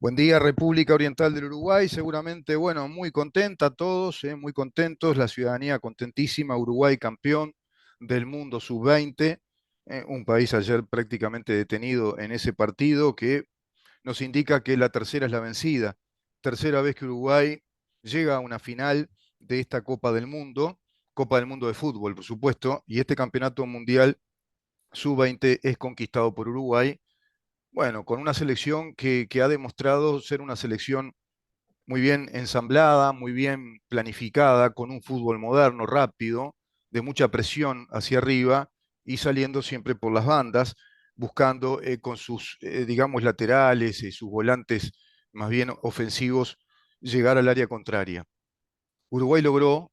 Buen día, República Oriental del Uruguay. Seguramente, bueno, muy contenta todos, muy contentos. La ciudadanía contentísima. Uruguay campeón del mundo sub-20. Un país ayer prácticamente detenido en ese partido que nos indica que la tercera es la vencida. Tercera vez que Uruguay llega a una final de esta Copa del Mundo de fútbol, por supuesto, y este campeonato mundial sub-20 es conquistado por Uruguay, bueno, con una selección que ha demostrado ser una selección muy bien ensamblada, muy bien planificada, con un fútbol moderno, rápido, de mucha presión hacia arriba y saliendo siempre por las bandas, buscando con sus, digamos, laterales y sus volantes más bien ofensivos llegar al área contraria. Uruguay logró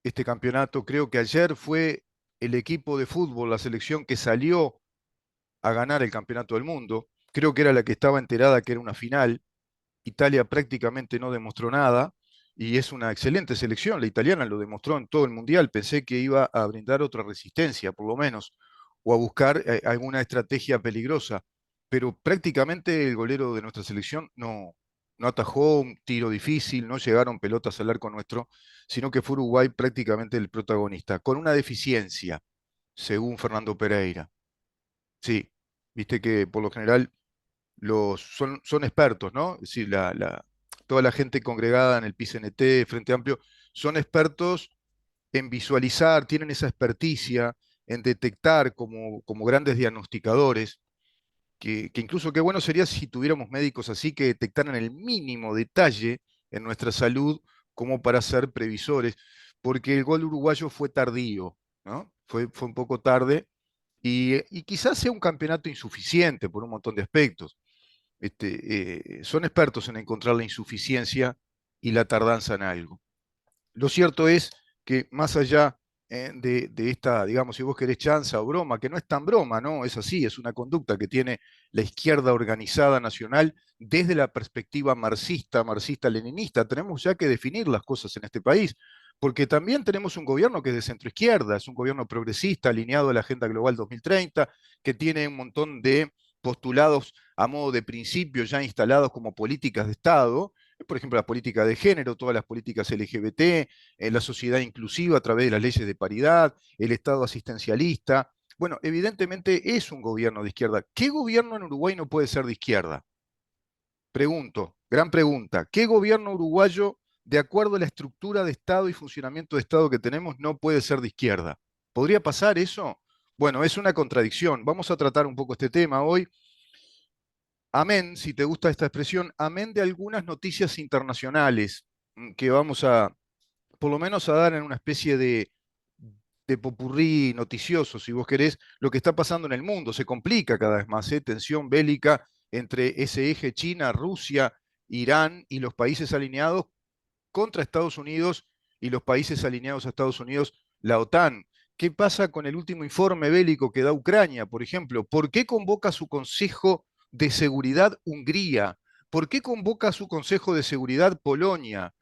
este campeonato, creo que ayer fue el equipo de fútbol, la selección que salió a ganar el campeonato del mundo. Creo que era la que estaba enterada que era una final. Italia prácticamente no demostró nada y es una excelente selección. La italiana lo demostró en todo el mundial. Pensé que iba a brindar otra resistencia, por lo menos, o a buscar alguna estrategia peligrosa. Pero prácticamente el golero de nuestra selección no atajó un tiro difícil, no llegaron pelotas al arco nuestro, sino que fue Uruguay prácticamente el protagonista, con una deficiencia, según Fernando Pereira. Sí, viste que por lo general son expertos, ¿no? Es decir, toda la gente congregada en el PCNT, Frente Amplio, son expertos en visualizar, tienen esa experticia en detectar como grandes diagnosticadores, que incluso qué bueno sería si tuviéramos médicos así que detectaran el mínimo detalle en nuestra salud como para ser previsores, porque el gol uruguayo fue tardío, ¿no? Fue un poco tarde y quizás sea un campeonato insuficiente por un montón de aspectos. Son expertos en encontrar la insuficiencia y la tardanza en algo. Lo cierto es que más allá de esta, digamos, si vos querés chanza o broma, que no es tan broma, ¿no? Es así, es una conducta que tiene la izquierda organizada nacional desde la perspectiva marxista, marxista-leninista. Tenemos ya que definir las cosas en este país, porque también tenemos un gobierno que es de centroizquierda, es un gobierno progresista, alineado a la Agenda Global 2030, que tiene un montón de postulados a modo de principios ya instalados como políticas de Estado, por ejemplo, la política de género, todas las políticas LGBT, la sociedad inclusiva a través de las leyes de paridad, el Estado asistencialista. Bueno, evidentemente es un gobierno de izquierda. ¿Qué gobierno en Uruguay no puede ser de izquierda? Pregunto, gran pregunta. ¿Qué gobierno uruguayo, de acuerdo a la estructura de Estado y funcionamiento de Estado que tenemos, no puede ser de izquierda? ¿Podría pasar eso? Bueno, es una contradicción. Vamos a tratar un poco este tema hoy. Amén, si te gusta esta expresión, amén de algunas noticias internacionales que vamos a, por lo menos a dar en una especie de popurrí noticioso, si vos querés, lo que está pasando en el mundo. Se complica cada vez más, ¿eh? Tensión bélica entre ese eje China, Rusia, Irán y los países alineados contra Estados Unidos y los países alineados a Estados Unidos, la OTAN. ¿Qué pasa con el último informe bélico que da Ucrania, por ejemplo? ¿Por qué convoca su Consejo de Seguridad Hungría? ¿Por qué convoca su Consejo de Seguridad Polonia?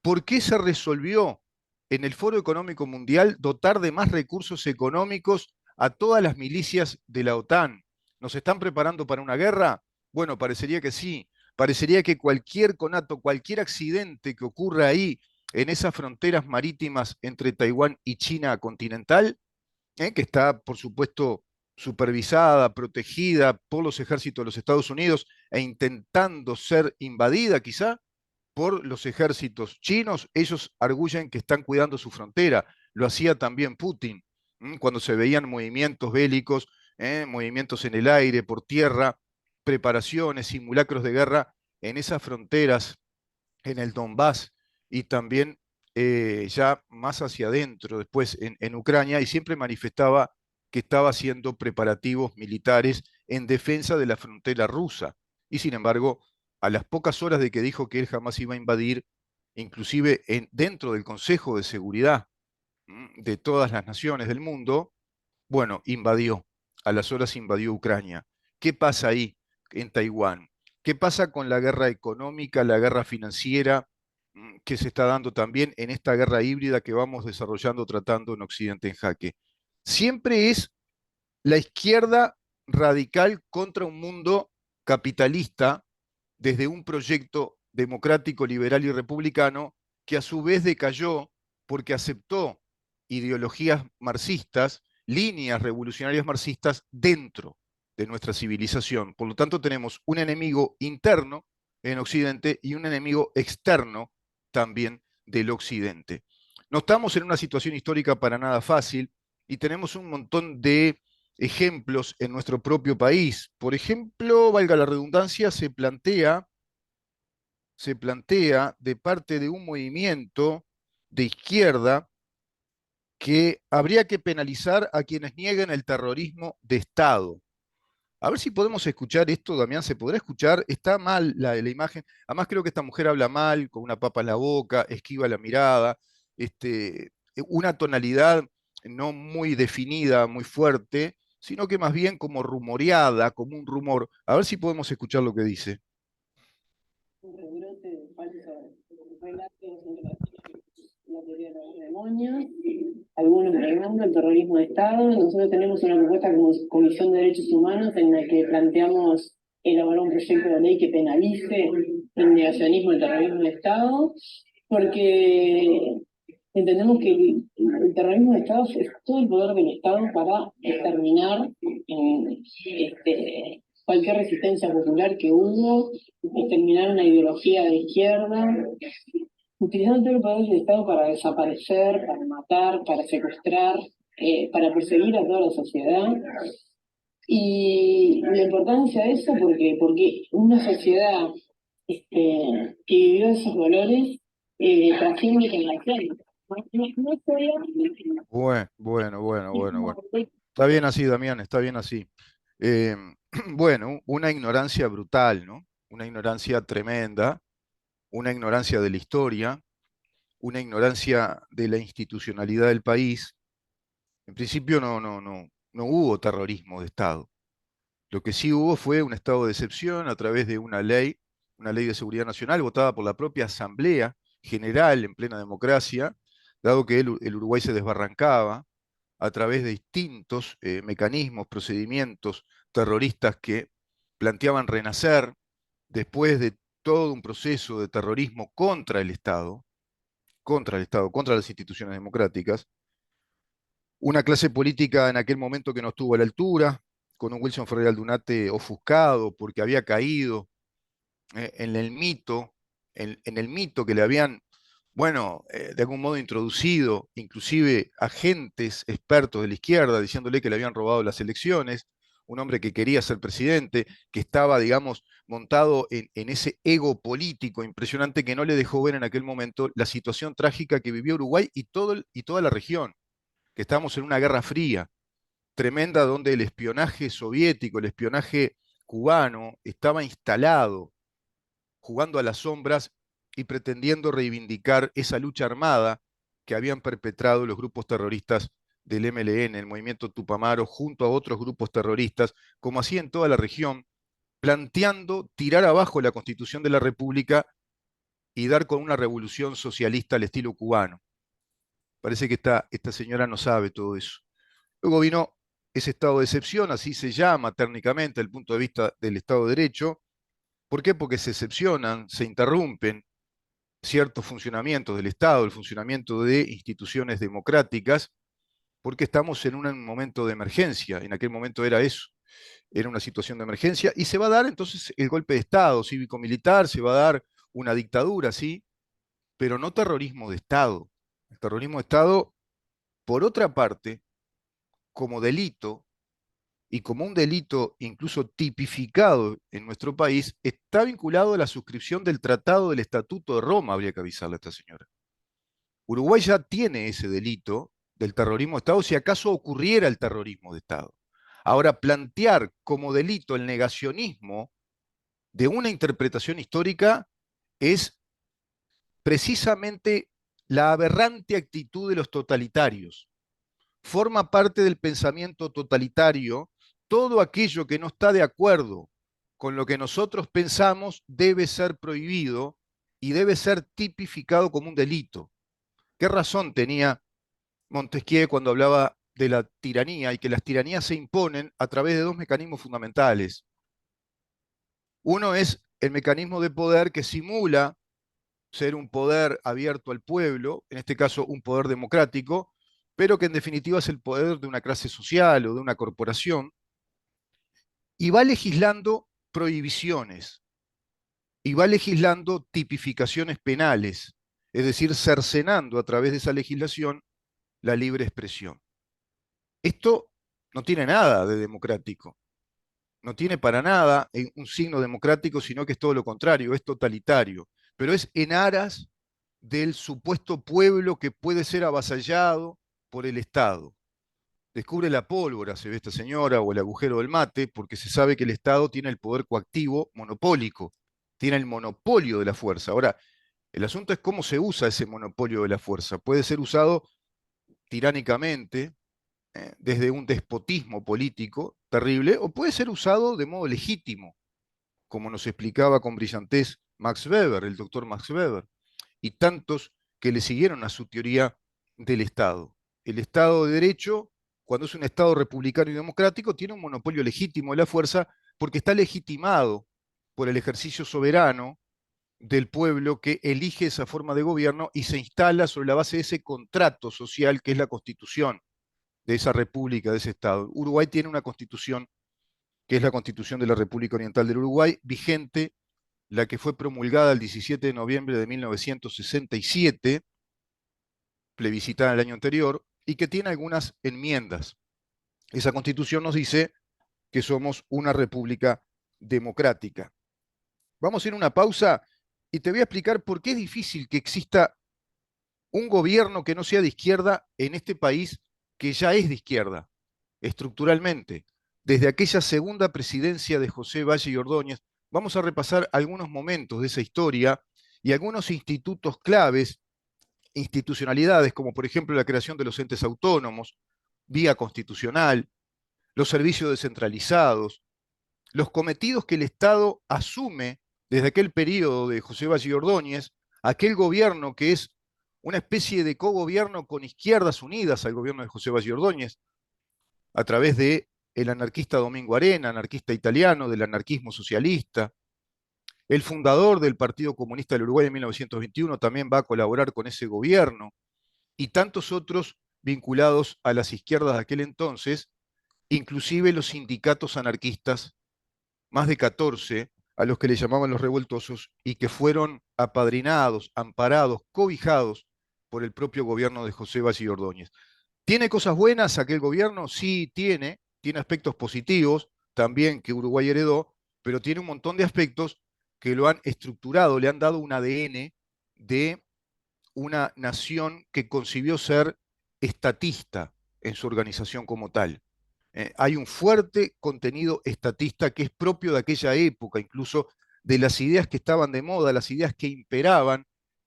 ¿Por qué se resolvió en el Foro Económico Mundial dotar de más recursos económicos a todas las milicias de la OTAN? ¿Nos están preparando para una guerra? Bueno, parecería que sí. Parecería que cualquier conato, cualquier accidente que ocurra ahí, en esas fronteras marítimas entre Taiwán y China continental, que está, por supuesto, supervisada, protegida por los ejércitos de los Estados Unidos e intentando ser invadida quizá, por los ejércitos chinos. Ellos arguyen que están cuidando su frontera. Lo hacía también Putin, cuando se veían movimientos bélicos, movimientos en el aire, por tierra, preparaciones, simulacros de guerra en esas fronteras, en el Donbass y también ya más hacia adentro, después en Ucrania, y siempre manifestaba que estaba haciendo preparativos militares en defensa de la frontera rusa. Y sin embargo, a las pocas horas de que dijo que él jamás iba a invadir, inclusive dentro del Consejo de Seguridad de todas las naciones del mundo, bueno, invadió. A las horas invadió Ucrania. ¿Qué pasa ahí en Taiwán? ¿Qué pasa con la guerra económica, la guerra financiera que se está dando también en esta guerra híbrida que vamos desarrollando, tratando en Occidente en jaque? Siempre es la izquierda radical contra un mundo capitalista desde un proyecto democrático, liberal y republicano que a su vez decayó porque aceptó ideologías marxistas, líneas revolucionarias marxistas dentro de nuestra civilización. Por lo tanto, tenemos un enemigo interno en Occidente y un enemigo externo también del Occidente. No estamos en una situación histórica para nada fácil y tenemos un montón de ejemplos en nuestro propio país. Por ejemplo, valga la redundancia, se plantea de parte de un movimiento de izquierda que habría que penalizar a quienes nieguen el terrorismo de Estado. A ver si podemos escuchar esto, Damián, ¿se podrá escuchar? Está mal la imagen. Además, creo que esta mujer habla mal, con una papa en la boca, esquiva la mirada, una tonalidad no muy definida, muy fuerte, sino que más bien como rumoreada, como un rumor. A ver si podemos escuchar lo que dice. Un rebrote de falsos relatos en relación a la teoría de los demonios, algunos negando el terrorismo de Estado. Nosotros tenemos una propuesta como Comisión de Derechos Humanos en la que planteamos elaborar un proyecto de ley que penalice el negacionismo del terrorismo de Estado, porque entendemos que el terrorismo de Estado es todo el poder del Estado para exterminar cualquier resistencia popular que hubo, exterminar una ideología de izquierda, utilizando todo el poder del Estado para desaparecer, para matar, para secuestrar, para perseguir a toda la sociedad. Y la importancia de eso, porque una sociedad que vivió esos dolores trasciende generaciones. No Bueno. Está bien así, Damián, está bien así. Eh, bueno, una ignorancia brutal, ¿no? Una ignorancia tremenda, una ignorancia de la historia, una ignorancia de la institucionalidad del país. En principio no hubo terrorismo de Estado. Lo que sí hubo fue un estado de excepción a través de una ley de seguridad nacional votada por la propia Asamblea General en plena democracia, dado que el Uruguay se desbarrancaba a través de distintos mecanismos, procedimientos terroristas que planteaban renacer después de todo un proceso de terrorismo contra las instituciones democráticas, una clase política en aquel momento que no estuvo a la altura, con un Wilson Ferrer Aldunate ofuscado porque había caído en el mito, en el mito que le habían, bueno, de algún modo introducido, inclusive agentes expertos de la izquierda, diciéndole que le habían robado las elecciones, un hombre que quería ser presidente, que estaba, digamos, montado en ese ego político impresionante que no le dejó ver en aquel momento la situación trágica que vivió Uruguay y toda la región, que estábamos en una guerra fría tremenda donde el espionaje soviético, el espionaje cubano estaba instalado, jugando a las sombras y pretendiendo reivindicar esa lucha armada que habían perpetrado los grupos terroristas del MLN, el movimiento Tupamaro, junto a otros grupos terroristas, como así en toda la región, planteando tirar abajo la Constitución de la República y dar con una revolución socialista al estilo cubano. Parece que esta señora no sabe todo eso. Luego vino ese estado de excepción, así se llama técnicamente desde el punto de vista del Estado de Derecho. ¿Por qué? Porque se excepcionan, se interrumpen ciertos funcionamientos del Estado, el funcionamiento de instituciones democráticas, porque estamos en un momento de emergencia. En aquel momento era eso, era una situación de emergencia, y se va a dar entonces el golpe de Estado cívico-militar, se va a dar una dictadura, sí, pero no terrorismo de Estado. El terrorismo de Estado, por otra parte, como delito, y como un delito incluso tipificado en nuestro país, está vinculado a la suscripción del Tratado del Estatuto de Roma, habría que avisarle a esta señora. Uruguay ya tiene ese delito del terrorismo de Estado si acaso ocurriera el terrorismo de Estado. Ahora, plantear como delito el negacionismo de una interpretación histórica es precisamente la aberrante actitud de los totalitarios. Forma parte del pensamiento totalitario todo aquello que no está de acuerdo con lo que nosotros pensamos debe ser prohibido y debe ser tipificado como un delito. ¿Qué razón tenía Montesquieu cuando hablaba de la tiranía y que las tiranías se imponen a través de dos mecanismos fundamentales? Uno es el mecanismo de poder que simula ser un poder abierto al pueblo, en este caso un poder democrático, pero que en definitiva es el poder de una clase social o de una corporación, y va legislando prohibiciones, y va legislando tipificaciones penales, es decir, cercenando a través de esa legislación la libre expresión. Esto no tiene nada de democrático, no tiene para nada un signo democrático, sino que es todo lo contrario, es totalitario, pero es en aras del supuesto pueblo que puede ser avasallado por el Estado. Descubre la pólvora, se ve esta señora, o el agujero del mate, porque se sabe que el Estado tiene el poder coactivo monopólico, tiene el monopolio de la fuerza. Ahora, el asunto es cómo se usa ese monopolio de la fuerza. Puede ser usado tiránicamente, desde un despotismo político terrible, o puede ser usado de modo legítimo, como nos explicaba con brillantez Max Weber, el doctor Max Weber, y tantos que le siguieron a su teoría del Estado. El Estado de Derecho, cuando es un Estado republicano y democrático, tiene un monopolio legítimo de la fuerza porque está legitimado por el ejercicio soberano del pueblo que elige esa forma de gobierno y se instala sobre la base de ese contrato social que es la constitución de esa república, de ese Estado. Uruguay tiene una constitución que es la Constitución de la República Oriental del Uruguay, vigente, la que fue promulgada el 17 de noviembre de 1967, plebiscitada el año anterior, y que tiene algunas enmiendas. Esa Constitución nos dice que somos una república democrática. Vamos a ir a una pausa y te voy a explicar por qué es difícil que exista un gobierno que no sea de izquierda en este país que ya es de izquierda, estructuralmente. Desde aquella segunda presidencia de José Valle y Ordóñez, vamos a repasar algunos momentos de esa historia y algunos institutos claves, institucionalidades, como por ejemplo la creación de los entes autónomos, vía constitucional, los servicios descentralizados, los cometidos que el Estado asume desde aquel periodo de José Valle y Ordóñez, aquel gobierno que es una especie de cogobierno con izquierdas unidas al gobierno de José Valle y Ordóñez, a través de el anarquista Domingo Arena, anarquista italiano, del anarquismo socialista. El fundador del Partido Comunista del Uruguay en 1921 también va a colaborar con ese gobierno, y tantos otros vinculados a las izquierdas de aquel entonces, inclusive los sindicatos anarquistas, más de 14, a los que le llamaban los revoltosos, y que fueron apadrinados, amparados, cobijados por el propio gobierno de José Valle y Ordóñez. ¿Tiene cosas buenas aquel gobierno? Sí, tiene aspectos positivos también que Uruguay heredó, pero tiene un montón de aspectos que lo han estructurado, le han dado un ADN de una nación que concibió ser estatista en su organización como tal. Hay un fuerte contenido estatista que es propio de aquella época, incluso de las ideas que estaban de moda, las ideas que imperaban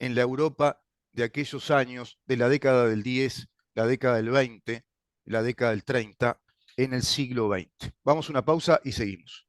en la Europa de aquellos años, de la década del 10, la década del 20, la década del 30, en el siglo XX. Vamos a una pausa y seguimos.